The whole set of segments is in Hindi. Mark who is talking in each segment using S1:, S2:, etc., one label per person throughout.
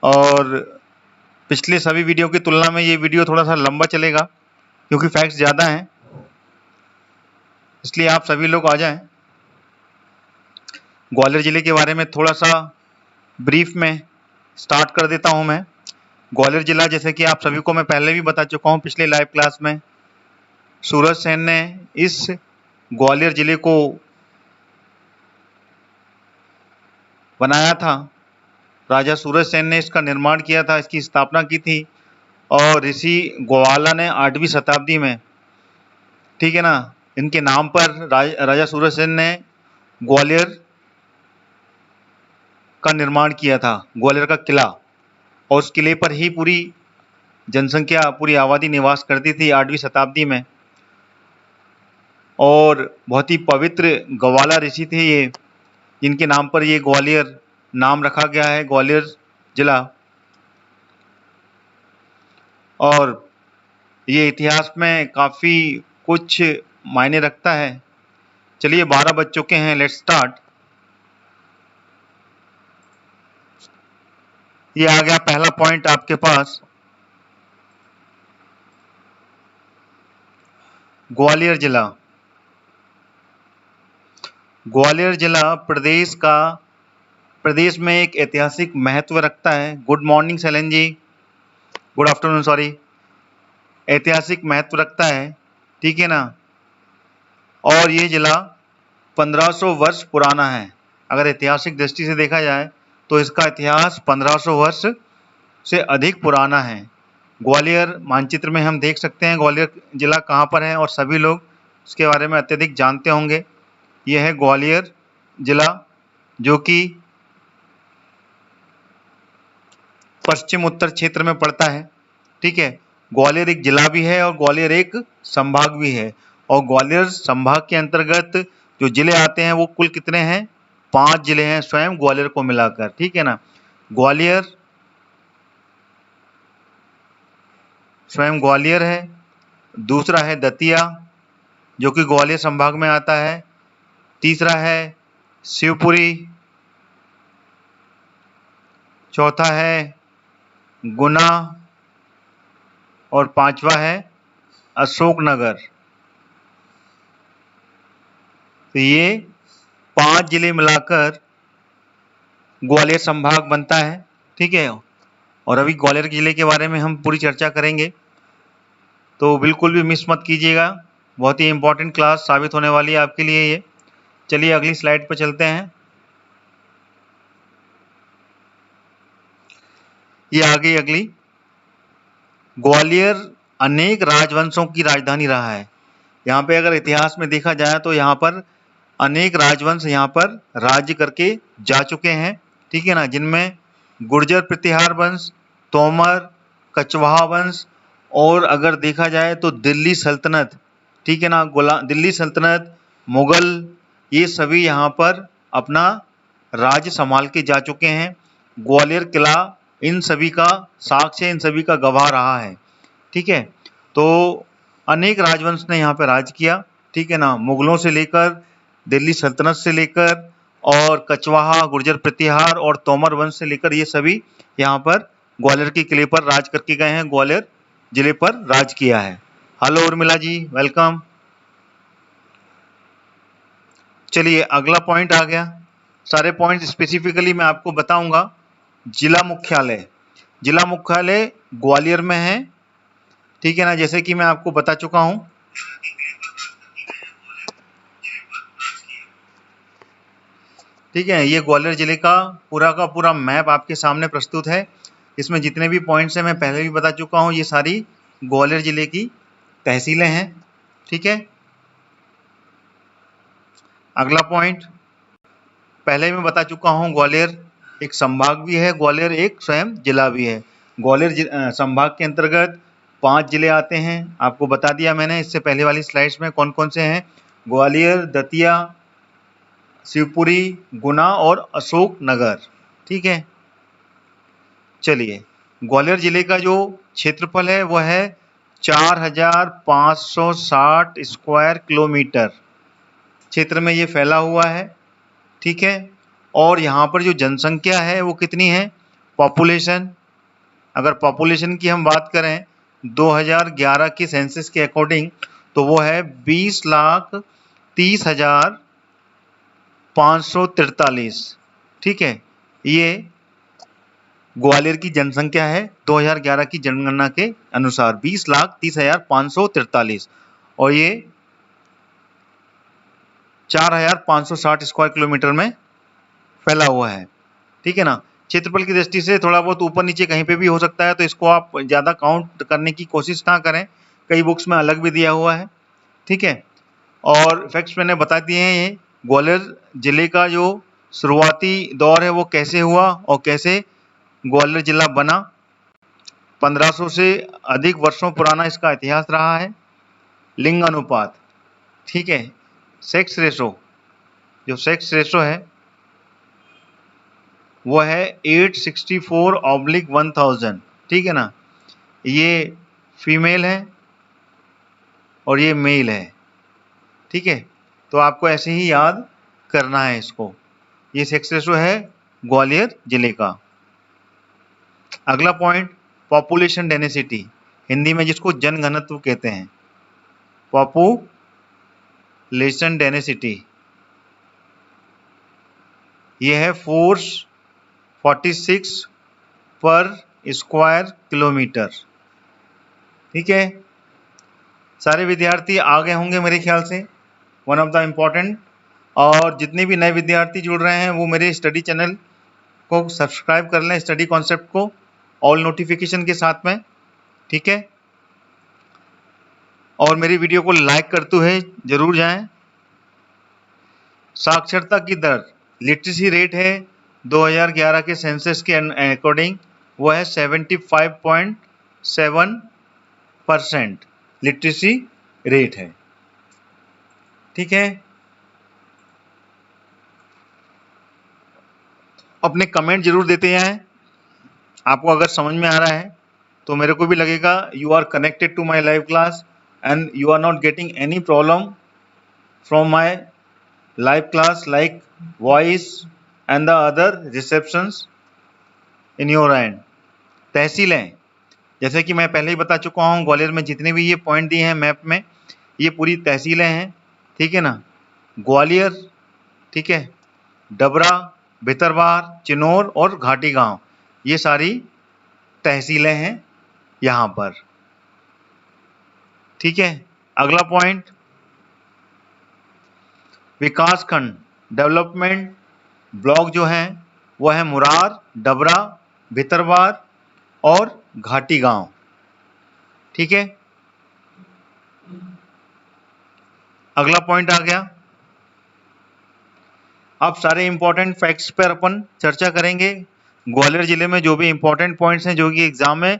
S1: और पिछले सभी वीडियो की तुलना में ये वीडियो थोड़ा सा लंबा चलेगा क्योंकि फैक्ट्स ज़्यादा हैं, इसलिए आप सभी लोग आ जाएं। ग्वालियर ज़िले के बारे में थोड़ा सा ब्रीफ में स्टार्ट कर देता हूं मैं। ग्वालियर ज़िला, जैसे कि आप सभी को मैं पहले भी बता चुका हूं पिछले लाइव क्लास में, सूरज सेन ने इस ग्वालियर ज़िले को बनाया था। राजा सूरज सेन ने इसका निर्माण किया था, इसकी स्थापना की थी, और ऋषि ग्वाला ने 8वीं शताब्दी में, ठीक है ना, इनके नाम पर राजा सूरज सेन ने ग्वालियर का निर्माण किया था, ग्वालियर का किला, और उस किले पर ही पूरी जनसंख्या, पूरी आबादी निवास करती थी 8वीं शताब्दी में। और बहुत ही पवित्र ग्वाला ऋषि थे ये, जिनके नाम पर ये ग्वालियर नाम रखा गया है, ग्वालियर जिला। और ये इतिहास में काफ़ी कुछ मायने रखता है। चलिए 12 बज चुके हैं, लेट्स स्टार्ट। ये आ गया पहला पॉइंट आपके पास, ग्वालियर जिला। ग्वालियर जिला प्रदेश में एक ऐतिहासिक महत्व रखता है। गुड मॉर्निंग सैलन जी, गुड आफ्टरनून, सॉरी। ऐतिहासिक महत्व रखता है, ठीक है ना। और ये जिला 1500 वर्ष पुराना है। अगर ऐतिहासिक दृष्टि से देखा जाए तो इसका इतिहास 1500 वर्ष से अधिक पुराना है। ग्वालियर मानचित्र में हम देख सकते हैं ग्वालियर जिला कहाँ पर है, और सभी लोग इसके बारे में अत्यधिक जानते होंगे। यह है ग्वालियर जिला, जो कि पश्चिम उत्तर क्षेत्र में पड़ता है, ठीक है। ग्वालियर एक जिला भी है और ग्वालियर एक संभाग भी है। और ग्वालियर संभाग के अंतर्गत जो जिले आते हैं वो कुल कितने हैं? 5 जिले हैं, स्वयं ग्वालियर को मिलाकर, ठीक है ना। ग्वालियर, स्वयं ग्वालियर है। दूसरा है दतिया, जो कि ग्वालियर संभाग में आता है। तीसरा है शिवपुरी। चौथा है गुना, और 5वां है अशोकनगर। तो ये 5 जिले मिलाकर ग्वालियर संभाग बनता है, ठीक है। और अभी ग्वालियर जिले के बारे में हम पूरी चर्चा करेंगे, तो बिल्कुल भी मिस मत कीजिएगा। बहुत ही इम्पोर्टेंट क्लास साबित होने वाली है आपके लिए ये। चलिए अगली स्लाइड पर चलते हैं। ये आ गई अगली। ग्वालियर अनेक राजवंशों की राजधानी रहा है। यहाँ पे अगर इतिहास में देखा जाए तो यहाँ पर अनेक राजवंश यहाँ पर राज्य करके जा चुके हैं, ठीक है ना, जिनमें गुर्जर प्रतिहार वंश, तोमर, कछवाहा वंश, और अगर देखा जाए तो दिल्ली सल्तनत, ठीक है ना, दिल्ली सल्तनत, मुगल, ये सभी यहाँ पर अपना राज्य संभाल के जा चुके हैं। ग्वालियर किला इन सभी का साक्ष्य, इन सभी का गवाह रहा है, ठीक है। तो अनेक राजवंश ने यहाँ पर राज किया, ठीक है ना, मुगलों से लेकर, दिल्ली सल्तनत से लेकर, और कछवाहा, गुर्जर प्रतिहार और तोमर वंश से लेकर, ये सभी यहाँ पर ग्वालियर के किले पर राज करके गए हैं, ग्वालियर जिले पर राज किया है। Hello Urmila ji, welcome. चलिए अगला पॉइंट आ गया। सारे पॉइंट स्पेसिफिकली मैं आपको बताऊंगा। जिला मुख्यालय, जिला मुख्यालय ग्वालियर में है, ठीक है ना, जैसे कि मैं आपको बता चुका हूं। ठीक है, ये ग्वालियर जिले का पूरा मैप आपके सामने प्रस्तुत है। इसमें जितने भी पॉइंट्स हैं मैं पहले भी बता चुका हूं, ये सारी ग्वालियर जिले की तहसीलें हैं, ठीक है। अगला पॉइंट, पहले मैं बता चुका हूं, ग्वालियर एक संभाग भी है, ग्वालियर एक स्वयं जिला भी है। ग्वालियर संभाग के अंतर्गत 5 जिले आते हैं, आपको बता दिया मैंने इससे पहले वाली स्लाइड्स में कौन कौन से हैं। ग्वालियर, दतिया, शिवपुरी, गुना और अशोकनगर, ठीक है। चलिए, ग्वालियर जिले का जो क्षेत्रफल है वह है 4560 स्क्वायर किलोमीटर क्षेत्र में ये फैला हुआ है, ठीक है। और यहाँ पर जो जनसंख्या है वो कितनी है, पॉपुलेशन, अगर पॉपुलेशन की हम बात करें 2011 की सेंसस के अकॉर्डिंग तो वो है 20,30,543। ठीक है, ये ग्वालियर की जनसंख्या है 2011 की जनगणना के अनुसार 20,30,543 और ये 4,560 स्क्वायर किलोमीटर में फैला हुआ है। ठीक है ना। क्षेत्रफल की दृष्टि से थोड़ा बहुत ऊपर नीचे कहीं पे भी हो सकता है, तो इसको आप ज़्यादा काउंट करने की कोशिश ना करें, कई बुक्स में अलग भी दिया हुआ है। ठीक है, और फैक्ट्स मैंने बता दिए हैं। ये ग्वालियर जिले का जो शुरुआती दौर है वो कैसे हुआ और कैसे ग्वालियर जिला बना। 1500 से अधिक वर्षों पुराना इसका इतिहास रहा है। लिंग अनुपात, ठीक है, सेक्स रेशो, जो सेक्स रेशो है वो है 864/1000। ठीक है ना। ये फीमेल है और ये मेल है। ठीक है, तो आपको ऐसे ही याद करना है इसको। ये सेक्स रेशो है ग्वालियर जिले का। अगला पॉइंट, पॉपुलेशन डेंसिटी, हिंदी में जिसको जनघनत्व कहते हैं। पॉपुलेशन डेंसिटी ये है 446 पर स्क्वायर किलोमीटर। ठीक है, सारे विद्यार्थी आ गए होंगे मेरे ख्याल से, वन ऑफ द इम्पॉर्टेंट। और जितने भी नए विद्यार्थी जुड़ रहे हैं वो मेरे स्टडी चैनल को सब्सक्राइब कर लें, स्टडी कॉन्सेप्ट को ऑल नोटिफिकेशन के साथ में। ठीक है, और मेरी वीडियो को लाइक करते हुए जरूर जाएं। साक्षरता की दर, लिटरेसी रेट है 2011 के सेंसस के अकॉर्डिंग वो है 75.7% लिटरेसी रेट है। ठीक है, अपने कमेंट जरूर देते हैं। आपको अगर समझ में आ रहा है तो मेरे को भी लगेगा you are connected to my live class and you are not getting any problem from my live class like voice and the other receptions in your end. तहसीलें, जैसे कि मैं पहले ही बता चुका हूँ, ग्वालियर में जितने भी ये पॉइंट दिए हैं मैप में, ये पूरी तहसीलें हैं। ठीक है ना। ग्वालियर, ठीक है, डबरा, भितरवार, चिनौर और घाटी गांव, ये सारी तहसीलें हैं यहाँ पर। ठीक है, अगला पॉइंट, विकास खंड डेवलपमेंट ब्लॉक जो हैं वो है मुरार, डबरा, भितरवार और घाटी गांव। ठीक है, अगला पॉइंट आ गया। अब सारे इंपॉर्टेंट फैक्ट्स पर अपन चर्चा करेंगे। ग्वालियर जिले में जो भी इंपॉर्टेंट पॉइंट्स हैं जो कि एग्जाम में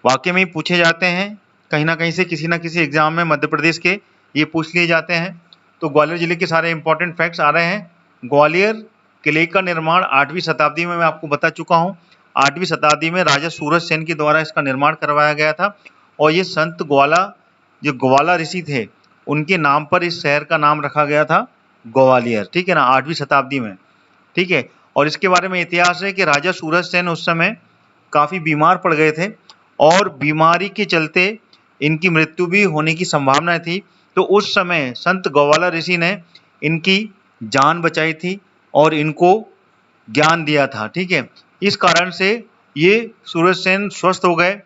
S1: वाकई में पूछे जाते हैं, कहीं ना कहीं से किसी ना किसी एग्जाम में मध्य प्रदेश के ये पूछ लिए जाते हैं। तो ग्वालियर जिले के सारे इंपॉर्टेंट फैक्ट्स आ रहे हैं। ग्वालियर किले का निर्माण 8वीं शताब्दी में मैं आपको बता चुका हूँ। 8वीं शताब्दी में राजा सूरज सेन के द्वारा इसका निर्माण करवाया गया था और ये संत ग्वाला, जो ग्वाला ऋषि थे, उनके नाम पर इस शहर का नाम रखा गया था ग्वालियर। ठीक है ना, 8वीं शताब्दी में। ठीक है, और इसके बारे में इतिहास है कि राजा सूरज सेन उस समय काफ़ी बीमार पड़ गए थे और बीमारी के चलते इनकी मृत्यु भी होने की संभावना थी। तो उस समय संत ग्वाला ऋषि ने इनकी जान बचाई थी और इनको ज्ञान दिया था। ठीक है, इस कारण से ये सूरज सेन स्वस्थ हो गए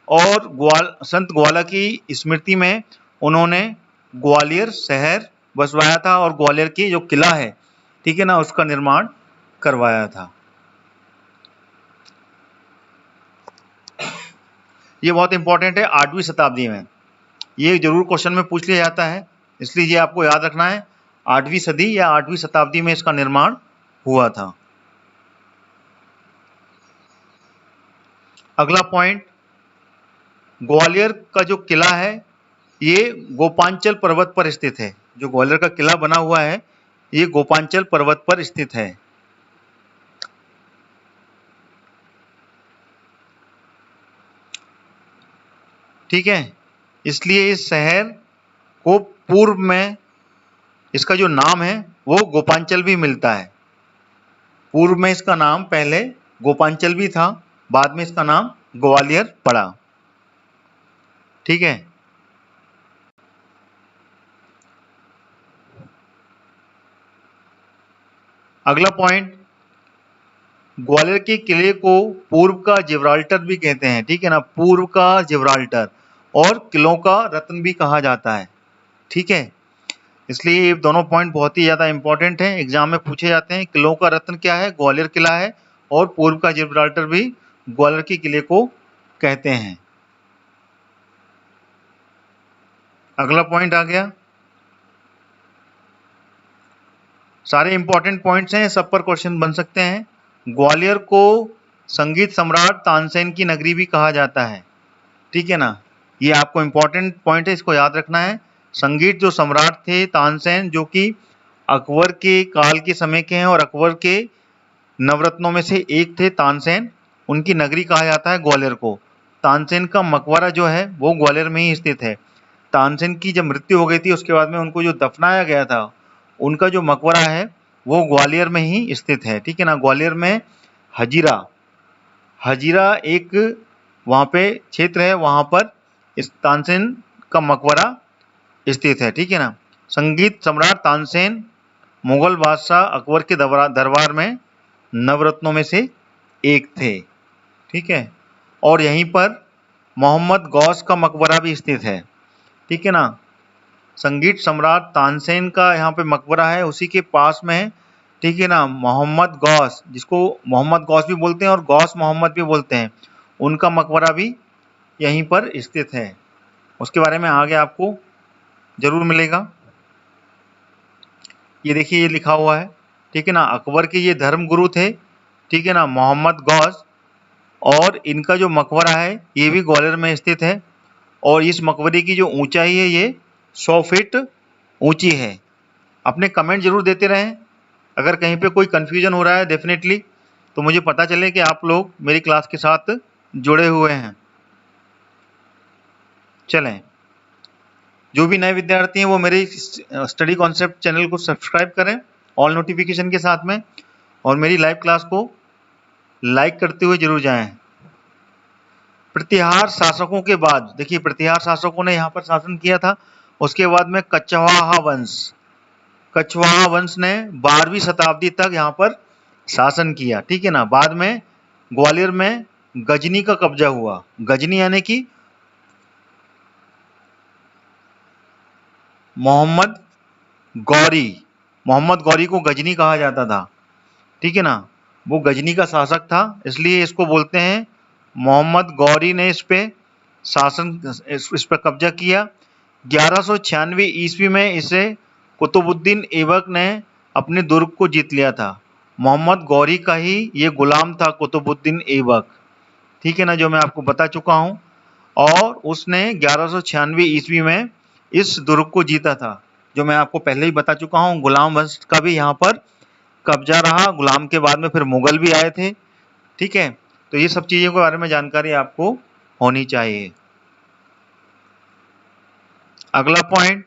S1: और संत ग्वाला की स्मृति में उन्होंने ग्वालियर शहर बसवाया था और ग्वालियर की जो किला है, ठीक है ना, उसका निर्माण करवाया था। ये बहुत इंपॉर्टेंट है, 8वीं शताब्दी में ये जरूर क्वेश्चन में पूछ लिया जाता है, इसलिए ये आपको याद रखना है। 8वीं सदी या 8वीं शताब्दी में इसका निर्माण हुआ था। अगला पॉइंट, ग्वालियर का जो किला है ये गोपांचल पर्वत पर स्थित है। जो ग्वालियर का किला बना हुआ है ये गोपांचल पर्वत पर स्थित है। ठीक है, इसलिए इस शहर को पूर्व में इसका जो नाम है वो गोपांचल भी मिलता है। पूर्व में इसका नाम पहले गोपांचल भी था, बाद में इसका नाम ग्वालियर पड़ा। ठीक है, अगला पॉइंट, ग्वालियर के किले को पूर्व का जिब्राल्टर भी कहते हैं। ठीक है ना, पूर्व का जिब्राल्टर, और किलों का रत्न भी कहा जाता है। ठीक है, इसलिए ये दोनों पॉइंट बहुत ही ज़्यादा इंपॉर्टेंट हैं, एग्जाम में पूछे जाते हैं। किलों का रत्न क्या है? ग्वालियर किला है, और पूर्व का जिब्राल्टर भी ग्वालियर के किले को कहते हैं। अगला पॉइंट आ गया, सारे इंपॉर्टेंट पॉइंट्स हैं, सब पर क्वेश्चन बन सकते हैं। ग्वालियर को संगीत सम्राट तानसेन की नगरी भी कहा जाता है। ठीक है ना, ये आपको इंपॉर्टेंट पॉइंट है, इसको याद रखना है। संगीत जो सम्राट थे तानसेन, जो कि अकबर के काल के समय के हैं और अकबर के नवरत्नों में से एक थे तानसेन, उनकी नगरी कहा जाता है ग्वालियर को। तानसेन का मकबरा जो है वो ग्वालियर में ही स्थित है। तानसेन की जब मृत्यु हो गई थी उसके बाद में उनको जो दफनाया गया था, उनका जो मकबरा है वो ग्वालियर में ही स्थित है। ठीक है ना, ग्वालियर में हजीरा, हजीरा एक वहाँ पे क्षेत्र है, वहाँ पर इस तानसेन का मकबरा स्थित है। ठीक है ना, संगीत सम्राट तानसेन मुगल बादशाह अकबर के दरबार में नवरत्नों में से एक थे। ठीक है, और यहीं पर मोहम्मद गौस का मकबरा भी स्थित है। ठीक है ना, संगीत सम्राट तानसेन का यहाँ पे मकबरा है, उसी के पास में। ठीक है ना, मोहम्मद गौस, जिसको मोहम्मद गौस भी बोलते हैं और गौस मोहम्मद भी बोलते हैं, उनका मकबरा भी यहीं पर स्थित है। उसके बारे में आगे आपको जरूर मिलेगा। ये देखिए, ये लिखा हुआ है। ठीक है ना, अकबर के ये धर्म गुरु थे। ठीक है ना, मोहम्मद गौस, और इनका जो मकबरा है ये भी ग्वालियर में स्थित है, और इस मकबरे की जो ऊंचाई है ये 100 फीट ऊंची है। अपने कमेंट जरूर देते रहें, अगर कहीं पे कोई कंफ्यूजन हो रहा है डेफिनेटली, तो मुझे पता चले कि आप लोग मेरी क्लास के साथ जुड़े हुए हैं। चलें, जो भी नए विद्यार्थी हैं वो मेरे स्टडी कॉन्सेप्ट चैनल को सब्सक्राइब करें ऑल नोटिफिकेशन के साथ में, और मेरी लाइव क्लास को लाइक करते हुए जरूर जाएं। प्रतिहार शासकों के बाद, देखिए प्रतिहार शासकों ने यहाँ पर शासन किया था। उसके बाद में कछवाहा वंश, कछवाहा वंश ने 12वीं शताब्दी तक यहाँ पर शासन किया। ठीक है ना, बाद में ग्वालियर में गजनी का कब्जा हुआ। गजनी यानी कि मोहम्मद गौरी, मोहम्मद गौरी को गजनी कहा जाता था। ठीक है ना, वो गजनी का शासक था, इसलिए इसको बोलते हैं मोहम्मद गौरी ने इस पे शासन, इस पर कब्जा किया। 1196 ईस्वी में इसे कुतुबुद्दीन ऐबक ने अपने दुर्ग को जीत लिया था। मोहम्मद गौरी का ही ये गुलाम था कुतुबुद्दीन ऐबक। ठीक है ना, जो मैं आपको बता चुका हूँ, और उसने 1196 ईस्वी में इस दुर्ग को जीता था, जो मैं आपको पहले ही बता चुका हूँ। गुलाम वंश का भी यहाँ पर कब्जा रहा, गुलाम के बाद में फिर मुगल भी आए थे। ठीक है, तो ये सब चीज़ों के बारे में जानकारी आपको होनी चाहिए। अगला पॉइंट,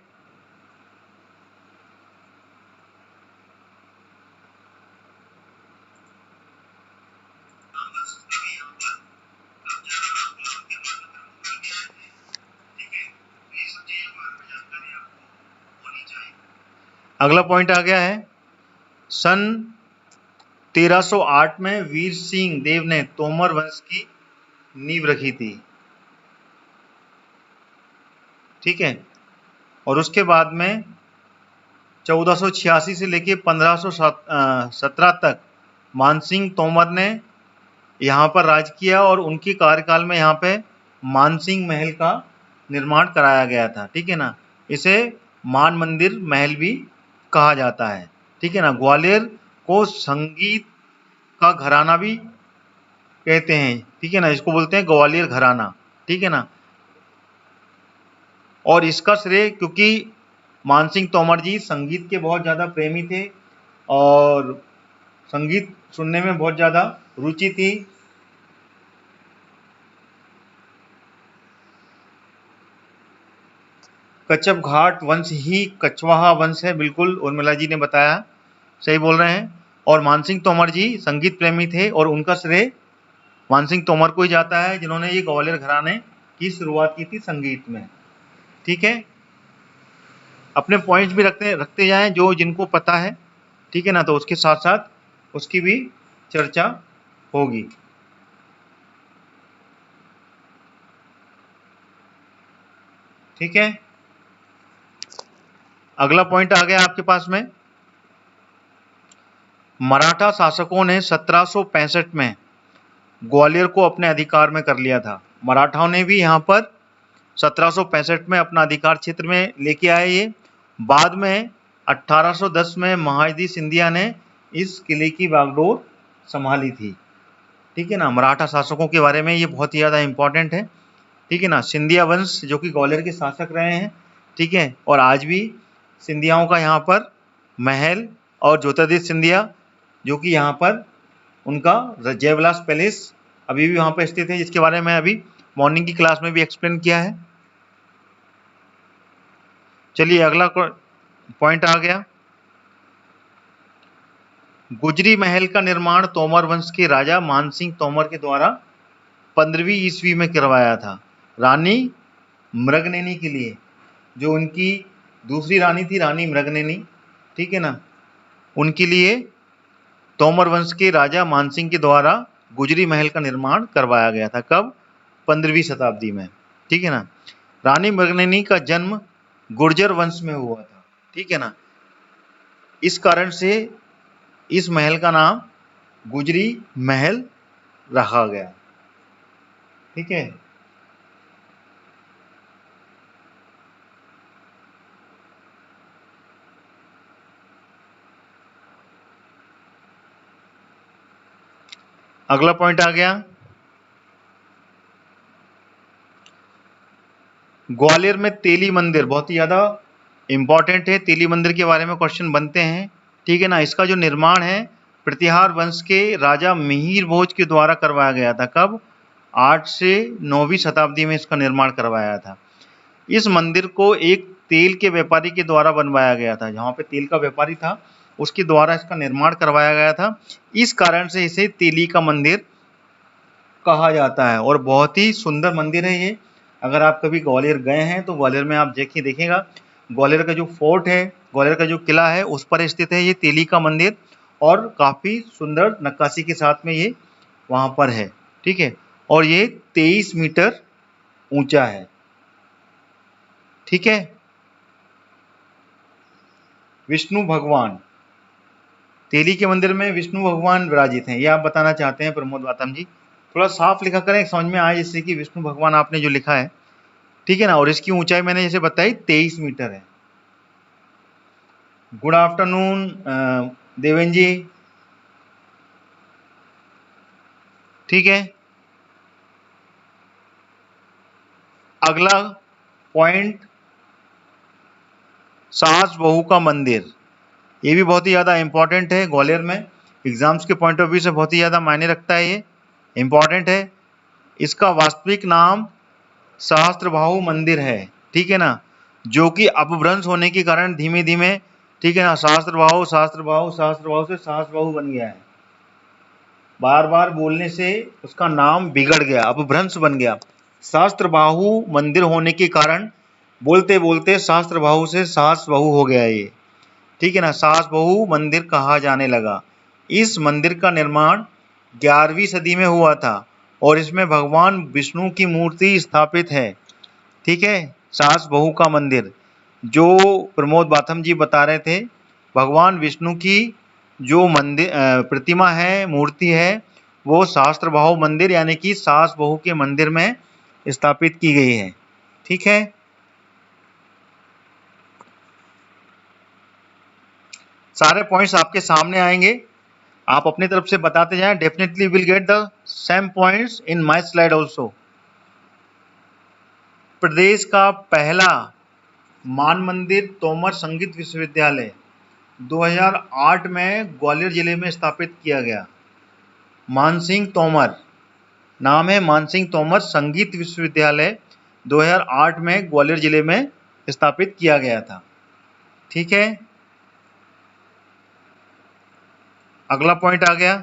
S1: अगला पॉइंट आ गया है, सन 1308 में वीर सिंह देव ने तोमर वंश की नींव रखी थी। ठीक है, और उसके बाद में 1486 से लेके 1517 तक मानसिंह तोमर ने यहाँ पर राज किया, और उनके कार्यकाल में यहाँ पे मानसिंह महल का निर्माण कराया गया था। ठीक है ना, इसे मान मंदिर महल भी कहा जाता है। ठीक है ना, ग्वालियर को संगीत का घराना भी कहते हैं। ठीक है ना, इसको बोलते हैं ग्वालियर घराना। ठीक है ना, और इसका श्रेय, क्योंकि मानसिंह तोमर जी संगीत के बहुत ज़्यादा प्रेमी थे और संगीत सुनने में बहुत ज़्यादा रुचि थी। कच्छप घाट वंश ही कछवाहा वंश है, बिल्कुल उर्मिला जी ने बताया, सही बोल रहे हैं। और मानसिंह तोमर जी संगीत प्रेमी थे, और उनका श्रेय मानसिंह तोमर को ही जाता है जिन्होंने ये ग्वालियर घराने की शुरुआत की थी संगीत में। ठीक है, अपने पॉइंट्स भी रखते जाएं जो जिनको पता है, ठीक है ना, तो उसके साथ साथ उसकी भी चर्चा होगी। ठीक है, अगला पॉइंट आ गया आपके पास में, मराठा शासकों ने 1765 में ग्वालियर को अपने अधिकार में कर लिया था। मराठाओं ने भी यहाँ पर 1765 में अपना अधिकार क्षेत्र में लेके आए ये। बाद में 1810 में महादजी सिंधिया ने इस किले की बागडोर संभाली थी। ठीक है ना, मराठा शासकों के बारे में ये बहुत ही ज़्यादा इंपॉर्टेंट है। ठीक है ना, सिंधिया वंश जो कि ग्वालियर के शासक रहे हैं। ठीक है, और आज भी सिंधियाओं का यहाँ पर महल, और ज्योतिरादित्य सिंधिया जो कि यहाँ पर उनका जयविलास पैलेस अभी भी वहाँ पर स्थित है, जिसके बारे में अभी मॉर्निंग की क्लास में भी एक्सप्लेन किया है। चलिए अगला पॉइंट आ गया, गुजरी महल का निर्माण तोमर वंश के राजा मानसिंह तोमर के द्वारा 15वीं ईस्वी में करवाया था, रानी मृगनयनी के लिए, जो उनकी दूसरी रानी थी, रानी मृगनयनी। ठीक है ना, उनके लिए तोमर वंश के राजा मानसिंह के द्वारा गुजरी महल का निर्माण करवाया गया था। कब? 15वीं शताब्दी में। ठीक है ना, रानी मृगनयनी का जन्म गुर्जर वंश में हुआ था। ठीक है ना, इस कारण से इस महल का नाम गुजरी महल रखा गया। ठीक है, अगला पॉइंट आ गया, ग्वालियर में तेली मंदिर बहुत ही ज्यादा इंपॉर्टेंट है। तेली मंदिर के बारे में क्वेश्चन बनते हैं। ठीक है ना, इसका जो निर्माण है प्रतिहार वंश के राजा मिहिर भोज के द्वारा करवाया गया था। कब? 8 से 9वीं शताब्दी में इसका निर्माण करवाया था। इस मंदिर को एक तेल के व्यापारी के द्वारा बनवाया गया था, जहाँ पे तेल का व्यापारी था उसके द्वारा इसका निर्माण करवाया गया था। इस कारण से इसे तेली का मंदिर कहा जाता है, और बहुत ही सुंदर मंदिर है ये। अगर आप कभी ग्वालियर गए हैं तो ग्वालियर में आप देखिएगा, ग्वालियर का जो फोर्ट है, ग्वालियर का जो किला है, उस पर स्थित है ये तेली का मंदिर, और काफ़ी सुंदर नक्काशी के साथ में ये वहाँ पर है। ठीक है, और ये 23 मीटर ऊंचा है। ठीक है, विष्णु भगवान, तेली के मंदिर में विष्णु भगवान विराजित हैं, ये आप बताना चाहते हैं प्रमोद बातम जी। थोड़ा साफ लिखा करें, समझ में आए, जैसे कि विष्णु भगवान आपने जो लिखा है। ठीक है ना, और इसकी ऊंचाई मैंने जैसे बताई 23 मीटर है। गुड आफ्टरनून देवेन जी। ठीक है, अगला पॉइंट, सास बहू का मंदिर, ये भी बहुत ही ज़्यादा इंपॉर्टेंट है। ग्वालियर में एग्जाम्स के पॉइंट ऑफ व्यू से बहुत ही ज़्यादा मायने रखता है, ये इंपॉर्टेंट है। इसका वास्तविक नाम सहस्त्रबाहु मंदिर है। ठीक है ना, जो कि अपभ्रंश होने के कारण धीमे धीमे, ठीक है ना, सहस्त्रबाहु सहस्त्रबाहु सहस्त्रबाहु से सहस्त्रबाहु बन गया है। बार बार बोलने से उसका नाम बिगड़ गया, अपभ्रंश बन गया। सहस्त्रबाहु मंदिर होने के कारण बोलते बोलते सहस्त्रबाहु से सहस्त्रबाहु हो गया ये। ठीक है ना, सहस्त्रबाहु मंदिर कहा जाने लगा। इस मंदिर का निर्माण 11वीं सदी में हुआ था, और इसमें भगवान विष्णु की मूर्ति स्थापित है। ठीक है, सहस्त्रबाहु का मंदिर जो प्रमोद बाथम जी बता रहे थे, भगवान विष्णु की जो मंदिर प्रतिमा है, मूर्ति है, वो सहस्त्रबाहु मंदिर यानी कि सहस्त्रबाहु के मंदिर में स्थापित की गई है। ठीक है, सारे पॉइंट्स आपके सामने आएंगे, आप अपनी तरफ से बताते जाएं। Definitely will get the same points in my slide also. प्रदेश का पहला मान मंदिर तोमर संगीत विश्वविद्यालय 2008 में ग्वालियर जिले में स्थापित किया गया। मानसिंह तोमर नाम है, मानसिंह तोमर संगीत विश्वविद्यालय 2008 में ग्वालियर जिले में स्थापित किया गया था। ठीक है, अगला पॉइंट आ गया,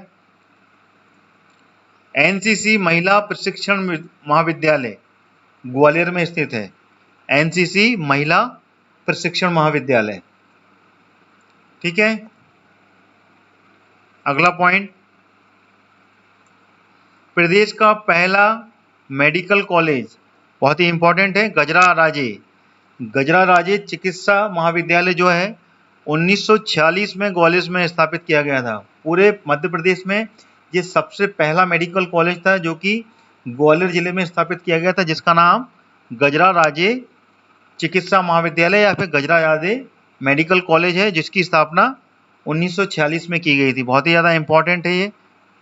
S1: एनसीसी महिला प्रशिक्षण महाविद्यालय ग्वालियर में स्थित है। एनसीसी महिला प्रशिक्षण महाविद्यालय। ठीक है, अगला पॉइंट, प्रदेश का पहला मेडिकल कॉलेज बहुत ही इंपॉर्टेंट है, गजरा राजे चिकित्सा महाविद्यालय जो है 1946 में ग्वालियर में स्थापित किया गया था। पूरे मध्य प्रदेश में ये सबसे पहला मेडिकल कॉलेज था जो कि ग्वालियर जिले में स्थापित किया गया था, जिसका नाम गजरा राजे चिकित्सा महाविद्यालय या फिर गजरा राजे मेडिकल कॉलेज है, जिसकी स्थापना 1946 में की गई थी। बहुत ही ज़्यादा इंपॉर्टेंट है ये।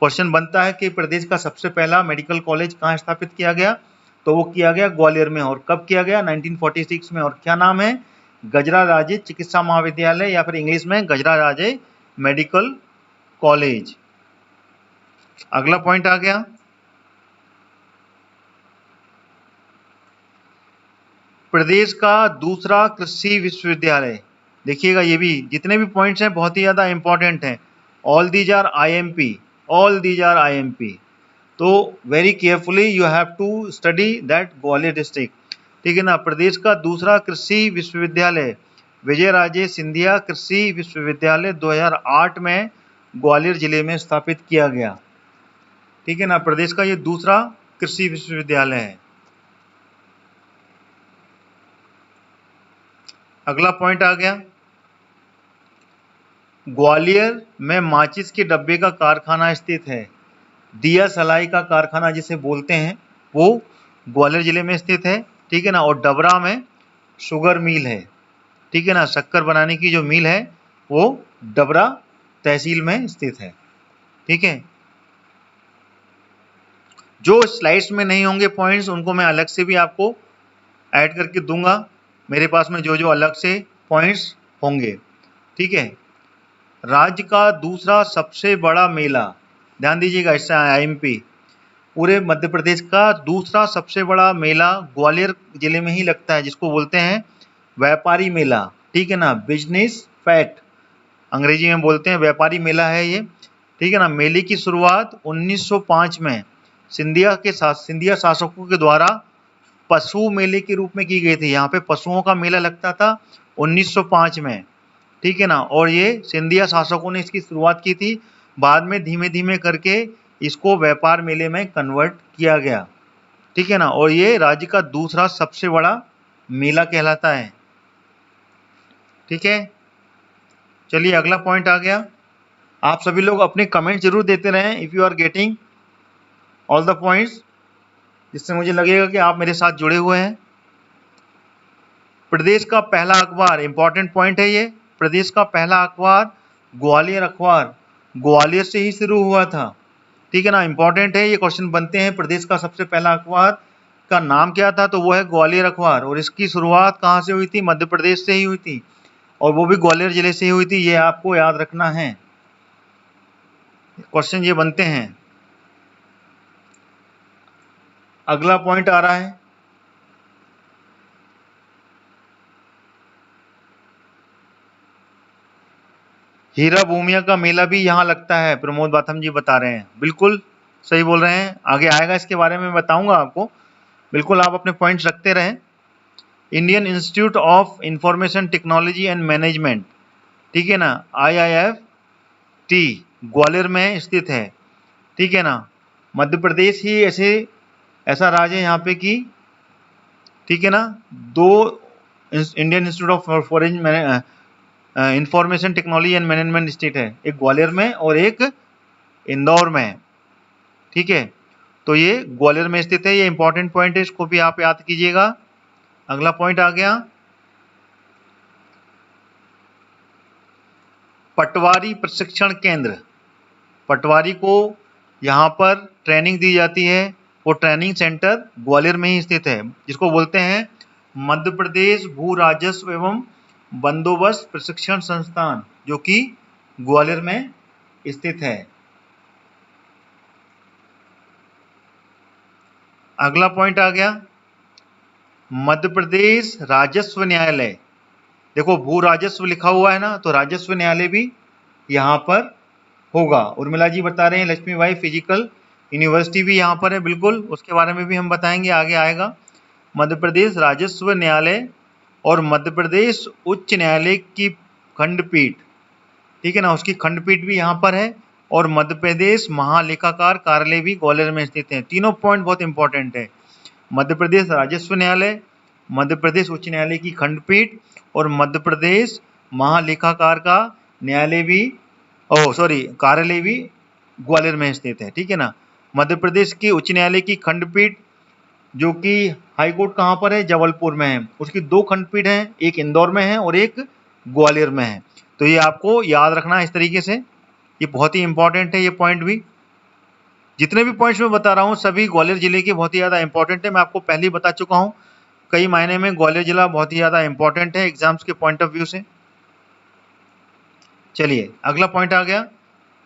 S1: क्वेश्चन बनता है कि प्रदेश का सबसे पहला मेडिकल कॉलेज कहाँ स्थापित किया गया, तो वो किया गया ग्वालियर में। और कब किया गया? 1946 में। और क्या नाम है? गजरा राजे चिकित्सा महाविद्यालय या फिर इंग्लिश में गजरा राजे मेडिकल कॉलेज। अगला पॉइंट आ गया, प्रदेश का दूसरा कृषि विश्वविद्यालय। देखिएगा, ये भी जितने भी पॉइंट्स हैं बहुत ही ज़्यादा इंपॉर्टेंट हैं। All these are IMP। तो very carefully you have to study that Gwalior district. ठीक है ना। प्रदेश का दूसरा कृषि विश्वविद्यालय विजय राजे सिंधिया कृषि विश्वविद्यालय 2008 में ग्वालियर जिले में स्थापित किया गया। ठीक है ना, प्रदेश का ये दूसरा कृषि विश्वविद्यालय है। अगला पॉइंट आ गया, ग्वालियर में माचिस के डब्बे का कारखाना स्थित है। दिया सलाई का कारखाना जिसे बोलते हैं वो ग्वालियर जिले में स्थित है। ठीक है ना। और डबरा में शुगर मिल है। ठीक है ना, शक्कर बनाने की जो मिल है वो डबरा तहसील में स्थित है। ठीक है, जो स्लाइड्स में नहीं होंगे पॉइंट्स उनको मैं अलग से भी आपको ऐड करके दूंगा, मेरे पास में जो जो अलग से पॉइंट्स होंगे। ठीक है, राज्य का दूसरा सबसे बड़ा मेला, ध्यान दीजिएगा, इससे IMP, पूरे मध्य प्रदेश का दूसरा सबसे बड़ा मेला ग्वालियर जिले में ही लगता है, जिसको बोलते हैं व्यापारी मेला। ठीक है ना, बिजनेस फैक्ट अंग्रेजी में बोलते हैं, व्यापारी मेला है ये। ठीक है ना। मेले की शुरुआत 1905 में सिंधिया शासकों के द्वारा पशु मेले के रूप में की गई थी। यहाँ पे पशुओं का मेला लगता था 1905 में। ठीक है ना। और ये सिंधिया शासकों ने इसकी शुरुआत की थी, बाद में धीमे धीमे करके इसको व्यापार मेले में कन्वर्ट किया गया। ठीक है ना। और ये राज्य का दूसरा सबसे बड़ा मेला कहलाता है। ठीक है, चलिए अगला पॉइंट आ गया। आप सभी लोग अपने कमेंट जरूर देते रहें if you are getting all the points, जिससे मुझे लगेगा कि आप मेरे साथ जुड़े हुए हैं। प्रदेश का पहला अखबार, इंपॉर्टेंट पॉइंट है ये, प्रदेश का पहला अखबार ग्वालियर अखबार ग्वालियर से ही शुरू हुआ था। ठीक है ना, इंपॉर्टेंट है ये, क्वेश्चन बनते हैं। प्रदेश का सबसे पहला अखबार का नाम क्या था, तो वो है ग्वालियर अखबार। और इसकी शुरुआत कहाँ से हुई थी? मध्य प्रदेश से ही हुई थी, और वो भी ग्वालियर जिले से ही हुई थी। ये आपको याद रखना है, क्वेश्चन ये बनते हैं। अगला पॉइंट आ रहा है, हीरा भूमिया का मेला भी यहाँ लगता है, प्रमोद बाथम जी बता रहे हैं। बिल्कुल सही बोल रहे हैं, आगे आएगा इसके बारे में बताऊंगा आपको। बिल्कुल आप अपने पॉइंट्स रखते रहें। Indian institute of information technology and management, ठीक है ना, IIFT ग्वालियर में स्थित है। ठीक है ना, मध्य प्रदेश ही ऐसा राज्य है यहाँ पे कि, ठीक है ना, 2 Indian institute of foreign information technology and management state है, एक ग्वालियर में और एक इंदौर में। ठीक है, तो ये ग्वालियर में स्थित है, ये इंपॉर्टेंट पॉइंट है, इसको भी आप याद कीजिएगा। अगला पॉइंट आ गया, पटवारी प्रशिक्षण केंद्र। पटवारी को यहाँ पर ट्रेनिंग दी जाती है, वो ट्रेनिंग सेंटर ग्वालियर में ही स्थित है, जिसको बोलते हैं मध्य प्रदेश भू राजस्व एवं बंदोबस्त प्रशिक्षण संस्थान, जो कि ग्वालियर में स्थित है। अगला पॉइंट आ गया, मध्य प्रदेश राजस्व न्यायालय। देखो भू राजस्व लिखा हुआ है ना, तो राजस्व न्यायालय भी यहाँ पर होगा। उर्मिला जी बता रहे हैं, लक्ष्मी बाई फिजिकल यूनिवर्सिटी भी यहाँ पर है, बिल्कुल, उसके बारे में भी हम बताएंगे, आगे आएगा। मध्य प्रदेश राजस्व न्यायालय और मध्य प्रदेश उच्च न्यायालय की खंडपीठ, ठीक है ना, उसकी खंडपीठ भी यहाँ पर है। और मध्य प्रदेश महालेखाकार कार्यालय भी ग्वालियर में स्थित है। तीनों पॉइंट बहुत इंपॉर्टेंट है। मध्य प्रदेश राजस्व न्यायालय, मध्य प्रदेश उच्च न्यायालय की खंडपीठ और मध्य प्रदेश महालेखाकार का न्यायालय भी कार्यालय भी ग्वालियर में स्थित है, ठीक है ना। मध्य प्रदेश की उच्च न्यायालय की खंडपीठ जो कि हाईकोर्ट कहाँ पर है, जबलपुर में है, उसकी 2 खंडपीठ हैं, एक इंदौर में है और एक ग्वालियर में है। तो ये आपको याद रखना है इस तरीके से, ये बहुत ही इंपॉर्टेंट है। ये पॉइंट भी, जितने भी पॉइंट्स मैं बता रहा हूँ सभी ग्वालियर जिले के बहुत ही ज़्यादा इंपॉर्टेंट है। मैं आपको पहले ही बता चुका हूँ, कई मायने में ग्वालियर जिला बहुत ही ज़्यादा इंपॉर्टेंट है एग्जाम्स के पॉइंट ऑफ व्यू से। चलिए अगला पॉइंट आ गया,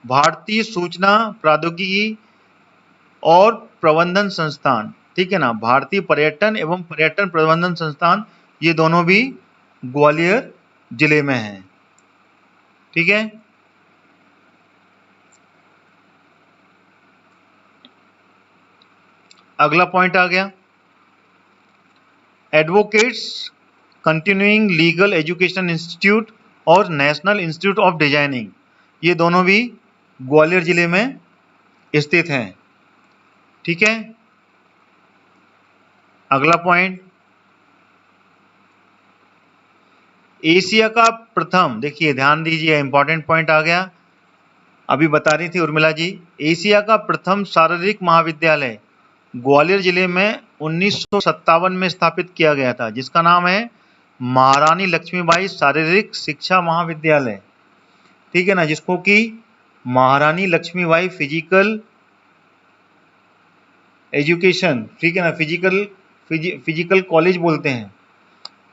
S1: भारतीय सूचना प्रौद्योगिकी और प्रबंधन संस्थान, ठीक है ना। भारतीय पर्यटन एवं पर्यटन प्रबंधन संस्थान, ये दोनों भी ग्वालियर जिले में है, ठीक है। अगला पॉइंट आ गया, advocates continuing legal education institute और नेशनल इंस्टीट्यूट ऑफ डिजाइनिंग, ये दोनों भी ग्वालियर जिले में स्थित हैं, ठीक है। अगला पॉइंट, एशिया का प्रथम, देखिए ध्यान दीजिए इंपॉर्टेंट पॉइंट आ गया, अभी बता रही थी उर्मिला जी, एशिया का प्रथम शारीरिक महाविद्यालय ग्वालियर जिले में 1957 में स्थापित किया गया था, जिसका नाम है महारानी लक्ष्मीबाई शारीरिक शिक्षा महाविद्यालय, ठीक है ना, जिसको कि महारानी लक्ष्मीबाई फिजिकल एजुकेशन, ठीक है ना, फिजिकल कॉलेज बोलते हैं,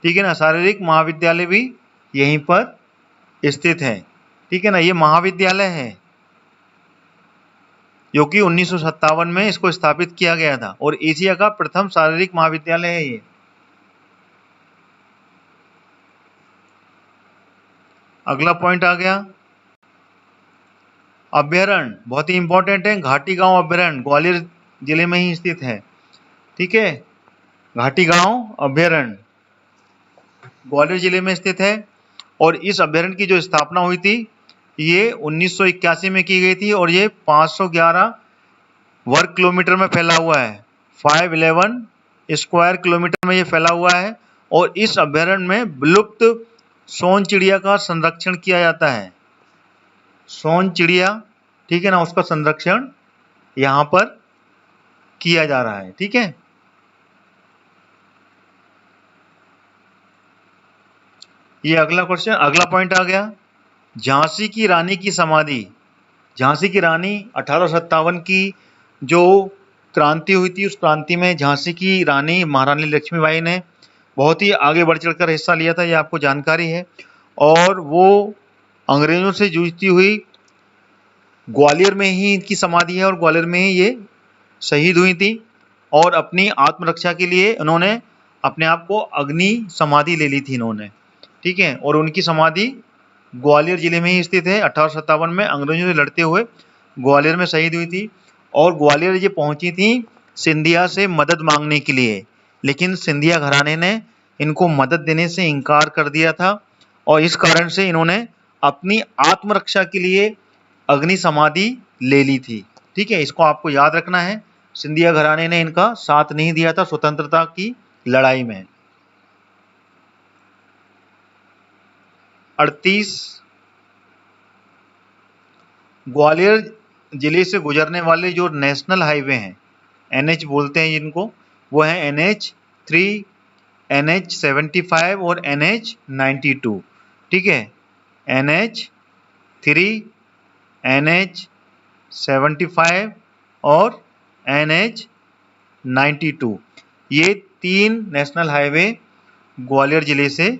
S1: ठीक है ना। शारीरिक महाविद्यालय भी यहीं पर स्थित है, ठीक है ना। ये महाविद्यालय है जो कि 1957 में इसको स्थापित किया गया था और एशिया का प्रथम शारीरिक महाविद्यालय है ये। अगला पॉइंट आ गया, अभ्यारण्य, बहुत ही इंपॉर्टेंट है, घाटी गांव अभ्यारण्य ग्वालियर जिले में ही स्थित है, ठीक है। घाटी गांव अभ्यारण्य ग्वालियर जिले में स्थित है और इस अभ्यारण्य की जो स्थापना हुई थी ये 1981 में की गई थी और ये 511 वर्ग किलोमीटर में फैला हुआ है, 511 स्क्वायर किलोमीटर में ये फैला हुआ है। और इस अभ्यारण्य में विलुप्त सोन चिड़िया का संरक्षण किया जाता है, सोन चिड़िया, ठीक है ना, उसका संरक्षण यहाँ पर किया जा रहा है, ठीक है। ये अगला क्वेश्चन, अगला पॉइंट आ गया, झांसी की रानी की समाधि, झांसी की रानी 1857 की जो क्रांति हुई थी उस क्रांति में झांसी की रानी महारानी लक्ष्मीबाई ने बहुत ही आगे बढ़ चढ़कर हिस्सा लिया था, ये आपको जानकारी है। और वो अंग्रेजों से जूझती हुई ग्वालियर में ही इनकी समाधि है और ग्वालियर में ही ये शहीद हुई थी और अपनी आत्मरक्षा के लिए उन्होंने अपने आप को अग्नि समाधि ले ली थी इन्होंने, ठीक है। और उनकी समाधि ग्वालियर जिले में ही स्थित है। 1857 में अंग्रेजों से लड़ते हुए ग्वालियर में शहीद हुई थी और ग्वालियर ये पहुंची थी सिंधिया से मदद मांगने के लिए, लेकिन सिंधिया घराने ने इनको मदद देने से इनकार कर दिया था और इस कारण से इन्होंने अपनी आत्मरक्षा के लिए अग्नि समाधि ले ली थी, ठीक है। इसको आपको याद रखना है, सिंधिया घराने ने इनका साथ नहीं दिया था स्वतंत्रता की लड़ाई में। 38, ग्वालियर जिले से गुजरने वाले जो नेशनल हाईवे हैं, NH बोलते हैं जिनको, वो है NH3, NH75 और NH92, ठीक है। NH3, NH75 और NH92, ये 3 नेशनल हाईवे ग्वालियर जिले से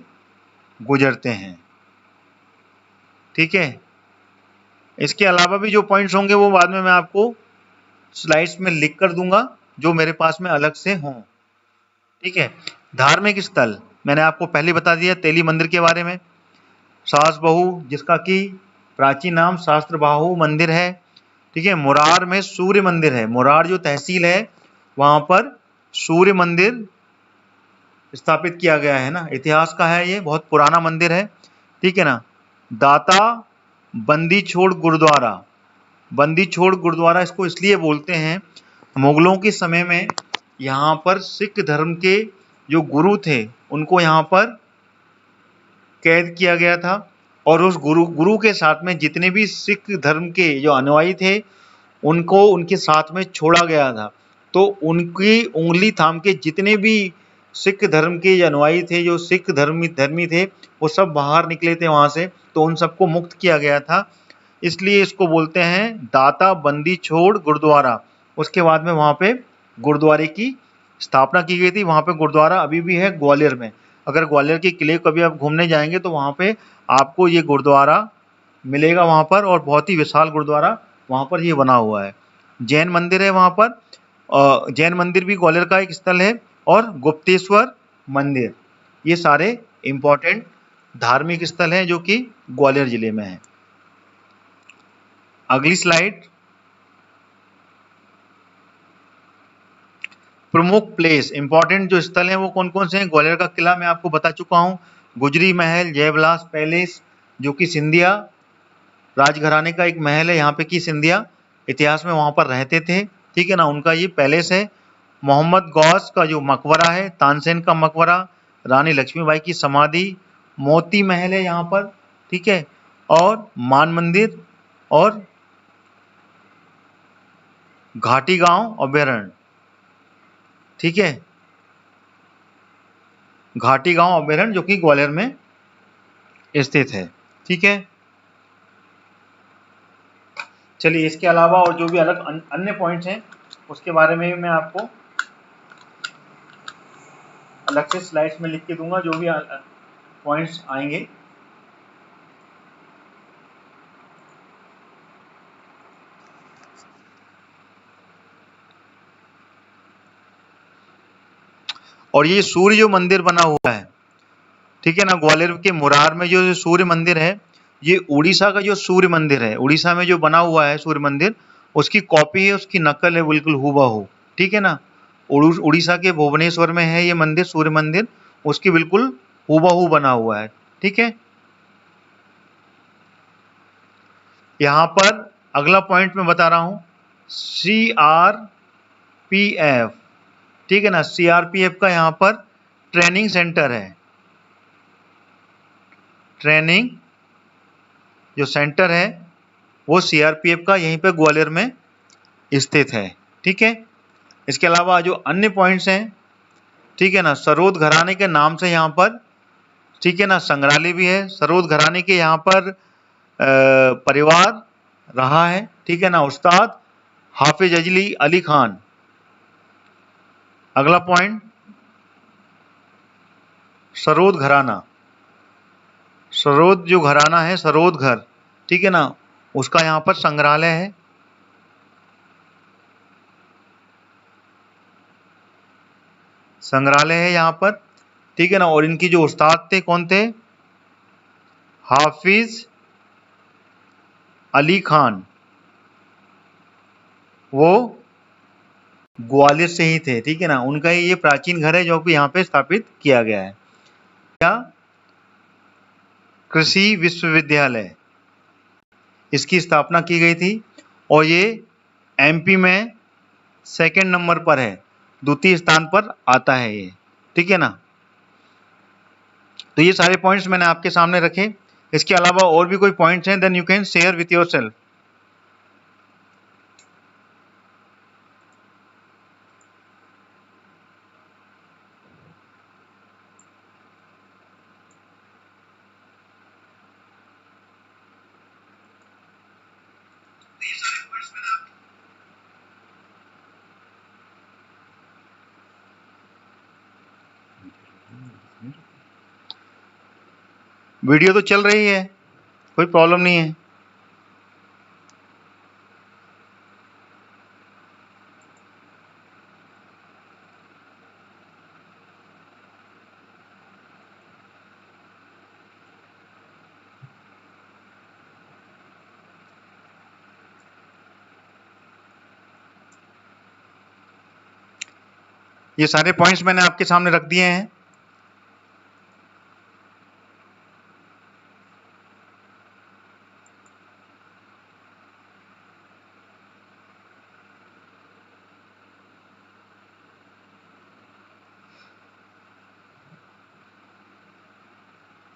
S1: गुजरते हैं, ठीक है। इसके अलावा भी जो पॉइंट्स होंगे वो बाद में मैं आपको स्लाइड्स में लिख कर दूंगा जो मेरे पास में अलग से हों, ठीक है। धार्मिक स्थल मैंने आपको पहले बता दिया, तेली मंदिर के बारे में, सास बहू जिसका कि प्राचीन नाम शास्त्र बाहु मंदिर है, ठीक है। मुरार में सूर्य मंदिर है, मुरार जो तहसील है वहां पर सूर्य मंदिर स्थापित किया गया है ना, इतिहास का है ये, बहुत पुराना मंदिर है, ठीक है ना। दाता बंदी छोड़ गुरुद्वारा, बंदी छोड़ गुरुद्वारा इसको इसलिए बोलते हैं, मुगलों के समय में यहाँ पर सिख धर्म के जो गुरु थे उनको यहाँ पर कैद किया गया था, और उस गुरु के साथ में जितने भी सिख धर्म के जो अनुयायी थे उनको उनके साथ में छोड़ा गया था। तो उनकी उंगली थाम के जितने भी सिख धर्म के अनुयायी थे, जो सिख धर्मी थे, वो सब बाहर निकले थे वहां से, तो उन सबको मुक्त किया गया था, इसलिए इसको बोलते हैं दाता बंदी छोड़ गुरुद्वारा। उसके बाद में वहां पे गुरुद्वारे की स्थापना की गई थी। वहां पे गुरुद्वारा अभी भी है ग्वालियर में। अगर ग्वालियर के किले कभी आप घूमने जाएंगे तो वहां पे आपको ये गुरुद्वारा मिलेगा वहां पर, और बहुत ही विशाल गुरुद्वारा वहां पर ये बना हुआ है। जैन मंदिर है वहां पर, जैन मंदिर भी ग्वालियर का एक स्थल है, और गुप्तेश्वर मंदिर, ये सारे इंपॉर्टेंट धार्मिक स्थल हैं जो कि ग्वालियर जिले में है। अगली स्लाइड, प्रमुख प्लेस, इंपॉर्टेंट जो स्थल हैं वो कौन कौन से हैं। ग्वालियर का किला मैं आपको बता चुका हूँ, गुजरी महल, जयविलास पैलेस जो कि सिंधिया राजघराने का एक महल है, यहाँ पे की सिंधिया इतिहास में वहां पर रहते थे, ठीक है ना, उनका ये पैलेस है। मोहम्मद गौस का जो मकबरा है, तानसेन का मकबरा, रानी लक्ष्मीबाई की समाधि, मोती महल है यहाँ पर, ठीक है, और मान मंदिर, और घाटी गांव अभ्यारण्य, ठीक है, घाटी गांव अभ्यारण्य जो कि ग्वालियर में स्थित है, ठीक है। चलिए इसके अलावा और जो भी अलग अन्य पॉइंट्स हैं उसके बारे में मैं आपको अलग से स्लाइड्स में लिख के दूंगा, जो भी पॉइंट्स आएंगे। और ये सूर्य जो मंदिर बना हुआ है, ठीक है ना, ग्वालियर के मुरार में जो सूर्य मंदिर है, ये उड़ीसा का जो सूर्य मंदिर है, उड़ीसा में जो बना हुआ है सूर्य मंदिर, उसकी कॉपी है, उसकी नकल है बिल्कुल हूबहू, ठीक है ना। उड़ीसा के भुवनेश्वर में है ये मंदिर, सूर्य मंदिर, उसकी बिल्कुल हूबहू बना हुआ है, ठीक है। यहाँ पर अगला पॉइंट मैं बता रहा हूँ, CRPF, ठीक है ना, CRPF का यहाँ पर ट्रेनिंग सेंटर है, ट्रेनिंग जो सेंटर है वो CRPF का यहीं पे ग्वालियर में स्थित है, ठीक है। इसके अलावा जो अन्य पॉइंट्स हैं, ठीक है ना, सरोद घराने के नाम से यहाँ पर, ठीक है ना, संग्रहालय भी है। सरोद घराने के यहाँ पर परिवार रहा है, ठीक है ना, उस्ताद हाफिज अली खान। अगला पॉइंट, सरोद घराना, सरोद जो घराना है, सरोद घर, ठीक है ना, उसका यहाँ पर संग्रहालय है, संग्रहालय है यहाँ पर, ठीक है ना। और इनकी जो उस्ताद थे कौन थे, हाफिज अली खान, वो ग्वालियर से ही थे, ठीक है ना। उनका ये प्राचीन घर है जो कि यहाँ पे स्थापित किया गया है। क्या, कृषि विश्वविद्यालय, इसकी स्थापना की गई थी, और ये MP में सेकंड नंबर पर है, द्वितीय स्थान पर आता है ये, ठीक है ना। तो ये सारे पॉइंट्स मैंने आपके सामने रखे। इसके अलावा और भी कोई पॉइंट्स हैं, then you can share with yourself. Video तो चल रही है, कोई प्रॉब्लम नहीं है। ये सारे पॉइंट्स मैंने आपके सामने रख दिए हैं।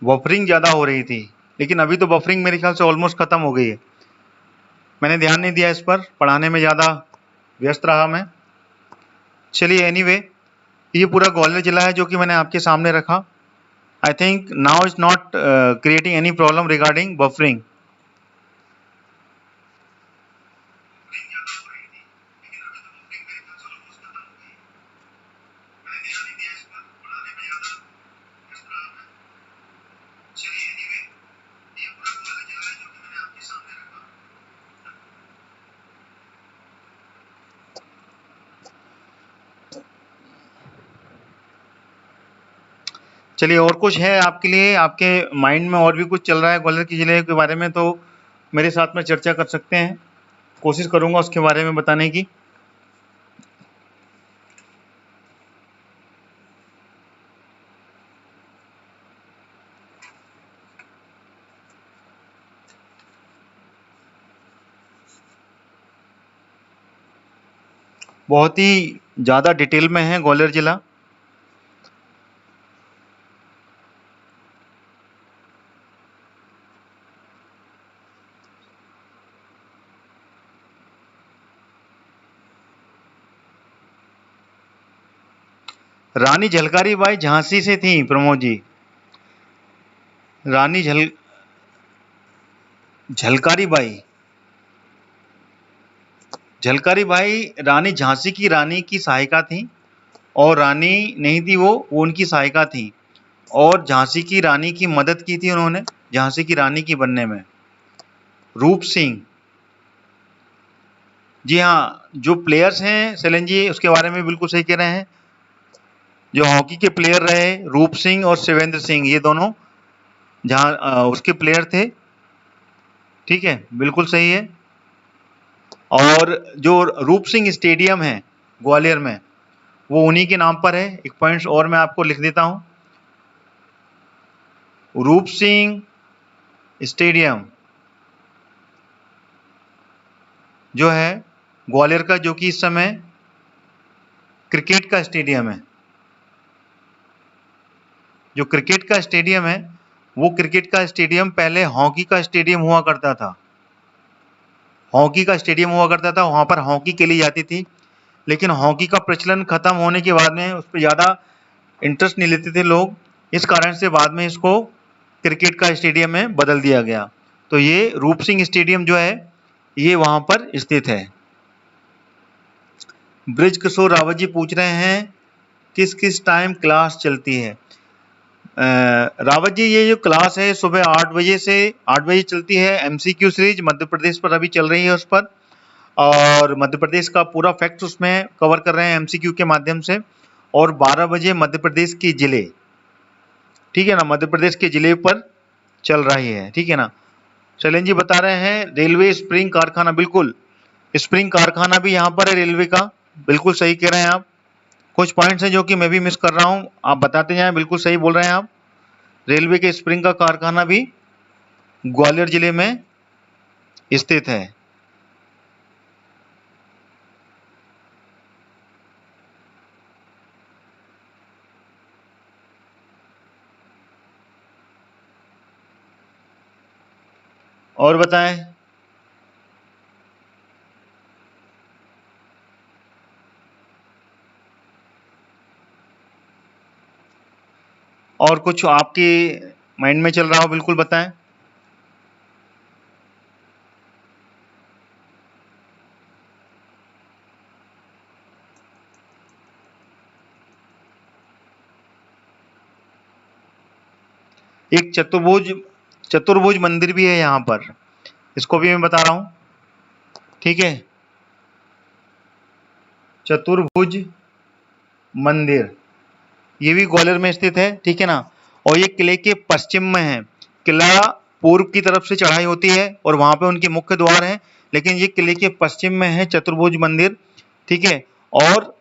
S1: बफरिंग ज़्यादा हो रही थी, लेकिन अभी तो बफरिंग मेरे ख्याल से ऑलमोस्ट ख़त्म हो गई है। मैंने ध्यान नहीं दिया इस पर, पढ़ाने में ज़्यादा व्यस्त रहा मैं। चलिए एनीवे, ये पूरा ग्वालियर जिला है जो कि मैंने आपके सामने रखा। I think now is not creating any problem regarding buffering. चलिए, और कुछ है आपके लिए, आपके माइंड में और भी कुछ चल रहा है ग्वालियर के जिले के बारे में, तो मेरे साथ में चर्चा कर सकते हैं। कोशिश करूंगा उसके बारे में बताने की। बहुत ही ज़्यादा डिटेल में है ग्वालियर जिला। रानी झलकारी बाई झांसी से थी प्रमोद जी। रानी झलकारी बाई रानी झांसी की रानी की सहायिका थी, और रानी नहीं थी वो उनकी सहायिका थी, और झांसी की रानी की मदद की थी उन्होंने झांसी की रानी की बनने में। रूप सिंह, जी हाँ, जो प्लेयर्स हैं सेलन जी उसके बारे में बिल्कुल सही कह रहे हैं। जो हॉकी के प्लेयर रहे रूप सिंह और शिवेंद्र सिंह, ये दोनों जहाँ उसके प्लेयर थे। ठीक है, बिल्कुल सही है। और जो रूप सिंह स्टेडियम है ग्वालियर में, वो उन्हीं के नाम पर है। एक पॉइंट्स और मैं आपको लिख देता हूँ। रूप सिंह स्टेडियम जो है ग्वालियर का, जो कि इस समय क्रिकेट का स्टेडियम है। जो क्रिकेट का स्टेडियम है, वो क्रिकेट का स्टेडियम पहले हॉकी का स्टेडियम हुआ करता था। हॉकी का स्टेडियम हुआ करता था, वहाँ पर हॉकी खेली जाती थी। लेकिन हॉकी का प्रचलन खत्म होने के बाद में उस पर ज़्यादा इंटरेस्ट नहीं लेते थे लोग, इस कारण से बाद में इसको क्रिकेट का स्टेडियम में बदल दिया गया। तो ये रूप सिंह स्टेडियम जो है ये वहाँ पर स्थित है। ब्रिज किशोर रावत जी पूछ रहे हैं किस किस टाइम क्लास चलती है। रावत जी, ये जो क्लास है सुबह 8 बजे से 8 बजे चलती है। एमसीक्यू सीरीज मध्य प्रदेश पर अभी चल रही है उस पर, और मध्य प्रदेश का पूरा फैक्ट्स उसमें कवर कर रहे हैं एमसीक्यू के माध्यम से। और 12 बजे मध्य प्रदेश के जिले, ठीक है ना, मध्य प्रदेश के जिले पर चल रही है। ठीक है ना। शैलेंद्र जी बता रहे हैं रेलवे स्प्रिंग कारखाना, बिल्कुल स्प्रिंग कारखाना भी यहाँ पर है रेलवे का, बिल्कुल सही कह रहे हैं आप। कुछ पॉइंट्स हैं जो कि मैं भी मिस कर रहा हूँ, आप बताते जाएं। बिल्कुल सही बोल रहे हैं आप। रेलवे के स्प्रिंग का कारखाना भी ग्वालियर जिले में स्थित है। और बताएं। और कुछ आपके माइंड में चल रहा हो बिल्कुल बताएं। एक चतुर्भुज मंदिर भी है यहाँ पर, इसको भी मैं बता रहा हूँ। ठीक है, चतुर्भुज मंदिर ये भी ग्वालियर में स्थित है। ठीक है ना। और ये किले के पश्चिम में है। किला पूर्व की तरफ से चढ़ाई होती है और वहां पे उनके मुख्य द्वार है, लेकिन ये किले के पश्चिम में है चतुर्भुज मंदिर। ठीक है। और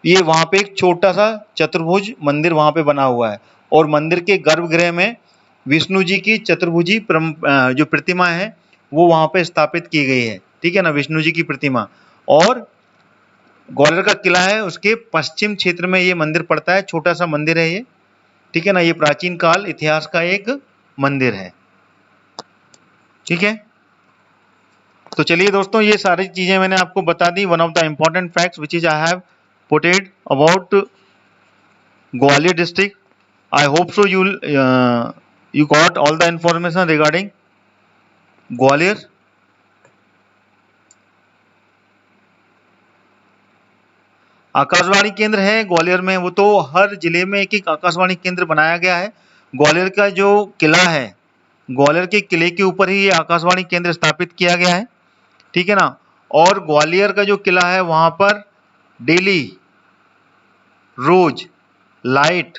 S1: ये वहां पे एक छोटा सा चतुर्भुज मंदिर वहां पे बना हुआ है और मंदिर के गर्भगृह में विष्णु जी की चतुर्भुजी जो प्रतिमा है वो वहां पे स्थापित की गई है, ठीक है ना, विष्णु जी की प्रतिमा। और ग्वालियर का किला है उसके पश्चिम क्षेत्र में ये मंदिर पड़ता है, छोटा सा मंदिर है ये, ठीक है ना। ये प्राचीन काल इतिहास का एक मंदिर है, ठीक है। तो चलिए दोस्तों, ये सारी चीजें मैंने आपको बता दी। One of the important facts which is I have puted about Gwalior district. I hope so you got all the information regarding Gwalior. Akashvani केंद्र है ग्वालियर में, वो तो हर जिले में एक एक आकाशवाणी केंद्र बनाया गया है। ग्वालियर का जो किला है, ग्वालियर के किले के ऊपर ही ये आकाशवाणी केंद्र स्थापित किया गया है, ठीक है ना। और ग्वालियर का जो किला है वहां पर डेली रोज लाइट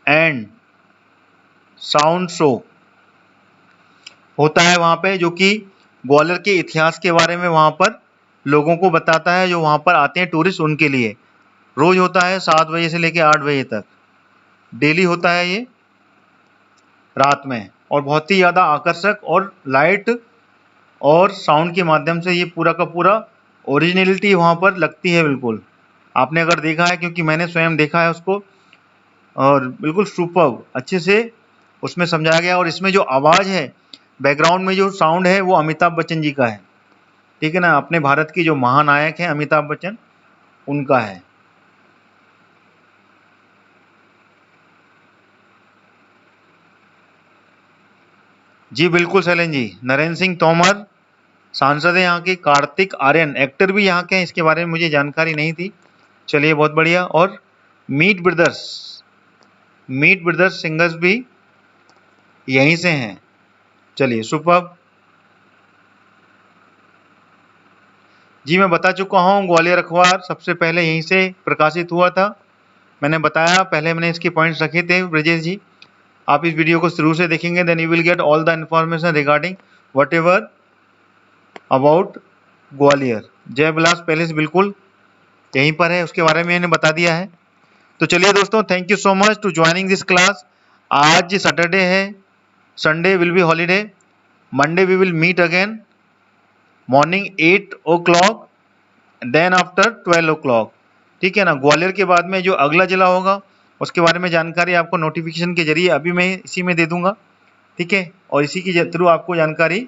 S1: एंड साउंड शो होता है वहां पे, जो कि ग्वालियर के इतिहास के बारे में वहां पर लोगों को बताता है, जो वहां पर आते हैं टूरिस्ट उनके लिए। रोज होता है 7 बजे से लेकर 8 बजे तक, डेली होता है ये रात में, और बहुत ही ज़्यादा आकर्षक और लाइट और साउंड के माध्यम से ये पूरा का पूरा ओरिजिनलिटी वहाँ पर लगती है बिल्कुल। आपने अगर देखा है, क्योंकि मैंने स्वयं देखा है उसको, और बिल्कुल सुपर्ब अच्छे से उसमें समझाया गया। और इसमें जो आवाज़ है, बैकग्राउंड में जो साउंड है, वो अमिताभ बच्चन जी का है, ठीक है ना। अपने भारत के जो महानायक हैं अमिताभ बच्चन, उनका है। जी बिल्कुल शैलेन जी, नरेंद्र सिंह तोमर सांसद है यहाँ के। कार्तिक आर्यन एक्टर भी यहाँ के हैं, इसके बारे में मुझे जानकारी नहीं थी। चलिए बहुत बढ़िया। और मीट ब्रदर्स सिंगर्स भी यहीं से हैं। चलिए सुपर्ब। जी मैं बता चुका हूँ, ग्वालियर अखबार सबसे पहले यहीं से प्रकाशित हुआ था। मैंने बताया, पहले मैंने इसके पॉइंट्स रखे थे ब्रजेश जी। आप इस वीडियो को शुरू से देखेंगे, then you will get all the information regarding whatever about Gwalior. Jai Vilas palace बिल्कुल यहीं पर है, उसके बारे में मैंने बता दिया है। तो चलिए दोस्तों, thank you so much to joining this class. आज सैटरडे है, Sunday will be holiday, Monday we will meet again morning 8 o'clock, then after 12 o'clock, ठीक है ना। ग्वालियर के बाद में जो अगला जिला होगा उसके बारे में जानकारी आपको नोटिफिकेशन के जरिए अभी मैं इसी में दे दूंगा, ठीक है। और इसी के थ्रू आपको जानकारी